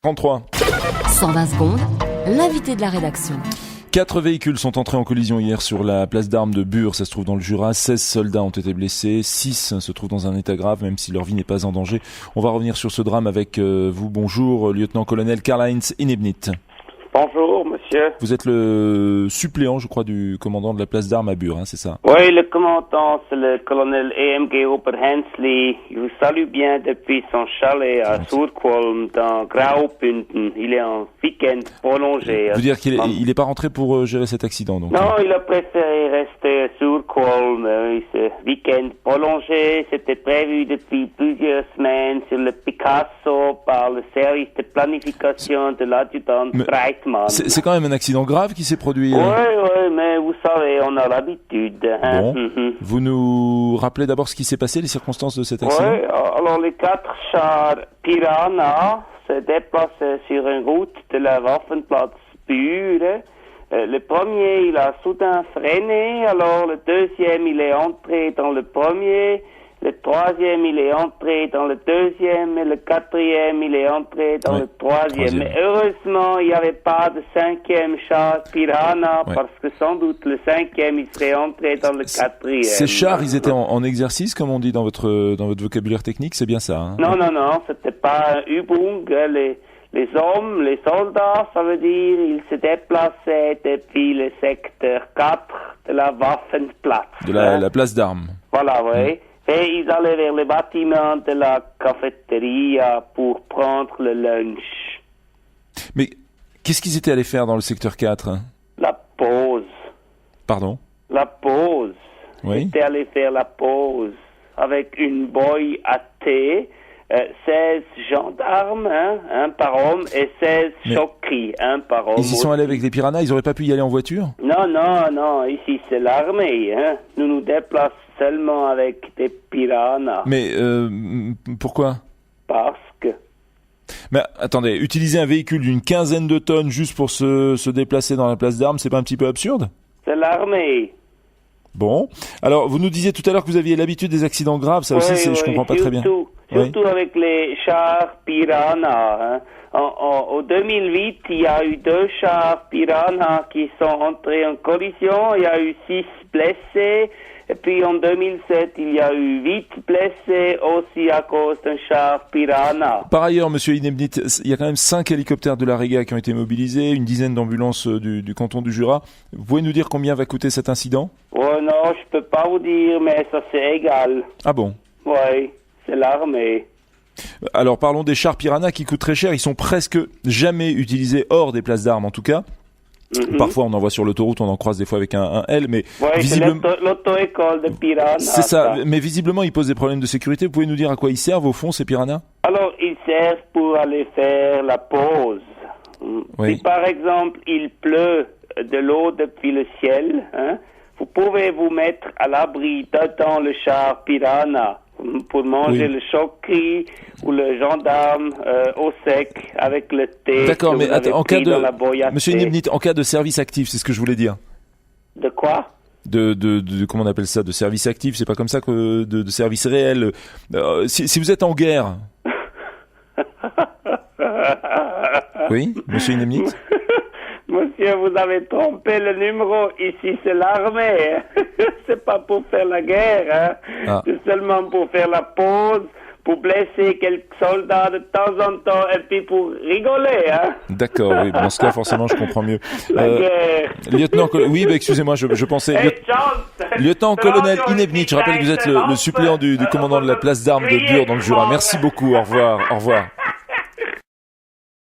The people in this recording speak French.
33. 120 secondes, l'invité de la rédaction. 4 véhicules sont entrés en collision hier sur la place d'armes de Bure, ça se trouve dans le Jura. 16 soldats ont été blessés, 6 se trouvent dans un état grave, même si leur vie n'est pas en danger. On va revenir sur ce drame avec vous. Bonjour, lieutenant-colonel Karl-Heinz Inebnit. Bonjour, monsieur. Vous êtes le suppléant, je crois, du commandant de la place d'armes à Bure, c'est ça? Oui, le commandant, c'est le colonel E.M.G. Oberhensley. Il vous salue bien depuis son chalet à Surkolm, dans Graubünden. Il est en week-end prolongé. Vous dire qu'il est pas rentré pour gérer cet accident, donc? Non, il a préféré rester à Surkolm. Ce week-end prolongé, c'était prévu depuis plusieurs semaines sur le Picasso par le service de planification de l'adjudant Breit. C'est quand même un accident grave qui s'est produit. Oui, mais vous savez, on a l'habitude. Hein? Bon. Vous nous rappelez d'abord ce qui s'est passé, les circonstances de cet accident? Oui, alors les 4 chars Piranha se déplaçaient sur une route de la Waffenplatz Bure. Le premier, il a soudain freiné, alors le deuxième, il est entré dans le premier. Le troisième, il est entré dans le deuxième, et le quatrième, il est entré dans le troisième. Mais heureusement, il n'y avait pas de cinquième char Piranha, parce que sans doute le cinquième, il serait entré dans le quatrième. Ces chars, ils étaient en exercice, comme on dit dans votre vocabulaire technique, c'est bien ça, hein? Non, c'était pas un Übung. Les hommes, les soldats, ça veut dire, ils se déplaçaient depuis le secteur 4 de la Waffenplatz. De la place d'armes. Voilà, oui. Et ils allaient vers le bâtiment de la cafétéria pour prendre le lunch. Mais qu'est-ce qu'ils étaient allés faire dans le secteur 4? La pause. Pardon? La pause. Oui. Ils étaient allés faire la pause avec une boy à thé, 16 gendarmes, un par homme, et 16 chokris, un par homme. Ils y sont allés avec les piranhas, ils n'auraient pas pu y aller en voiture? Non, ici c'est l'armée, hein. Nous nous déplaçons seulement avec des piranhas. Mais pourquoi? Parce que... Mais attendez, utiliser un véhicule d'une 15aine de tonnes juste pour se déplacer dans la place d'armes, c'est pas un petit peu absurde? C'est l'armée. Bon. Alors, vous nous disiez tout à l'heure que vous aviez l'habitude des accidents graves, ça aussi, je comprends pas très bien. Surtout avec les chars Piranha. Hein. En 2008, il y a eu 2 chars Piranha qui sont entrés en collision. Il y a eu 6 blessés. Et puis en 2007, il y a eu 8 blessés aussi à cause d'un char Piranha. Par ailleurs, monsieur Inebnit, il y a quand même 5 hélicoptères de la Réga qui ont été mobilisés, une dizaine d'ambulances du canton du Jura. Vous pouvez nous dire combien va coûter cet incident? Oh non, je peux pas vous dire, mais ça c'est égal. Ah bon? Oui, c'est l'armée. Alors parlons des chars Piranha qui coûtent très cher. Ils sont presque jamais utilisés hors des places d'armes en tout cas. Parfois, on en voit sur l'autoroute, on en croise des fois avec un L, mais visiblement... c'est l'auto-école de Piranha. C'est ça, mais visiblement, ils posent des problèmes de sécurité. Vous pouvez nous dire à quoi ils servent, au fond, ces piranhas? Alors, ils servent pour aller faire la pause. Oui. Si, par exemple, il pleut de l'eau depuis le ciel, hein, vous pouvez vous mettre à l'abri dans le char Piranha pour manger le chokri ou le gendarme au sec avec le thé. D'accord, mais en cas de Monsieur Inebnit, en cas de service actif, c'est ce que je voulais dire. De quoi? De comment on appelle ça, de service actif, c'est pas comme ça que de service réel. Si vous êtes en guerre. Oui, Monsieur Inebnit. Monsieur, vous avez trompé le numéro. Ici, c'est l'armée. C'est pas pour faire la guerre. Hein. C'est seulement pour faire la pause, pour blesser quelques soldats de temps en temps et puis pour rigoler. Hein. D'accord, oui. Dans ce cas, forcément, je comprends mieux. La guerre. Oui, excusez-moi, je pensais... Lieutenant-colonel Inebnit, je rappelle que vous êtes le suppléant du commandant de la place d'armes de Bure dans le Jura. Merci beaucoup, au revoir.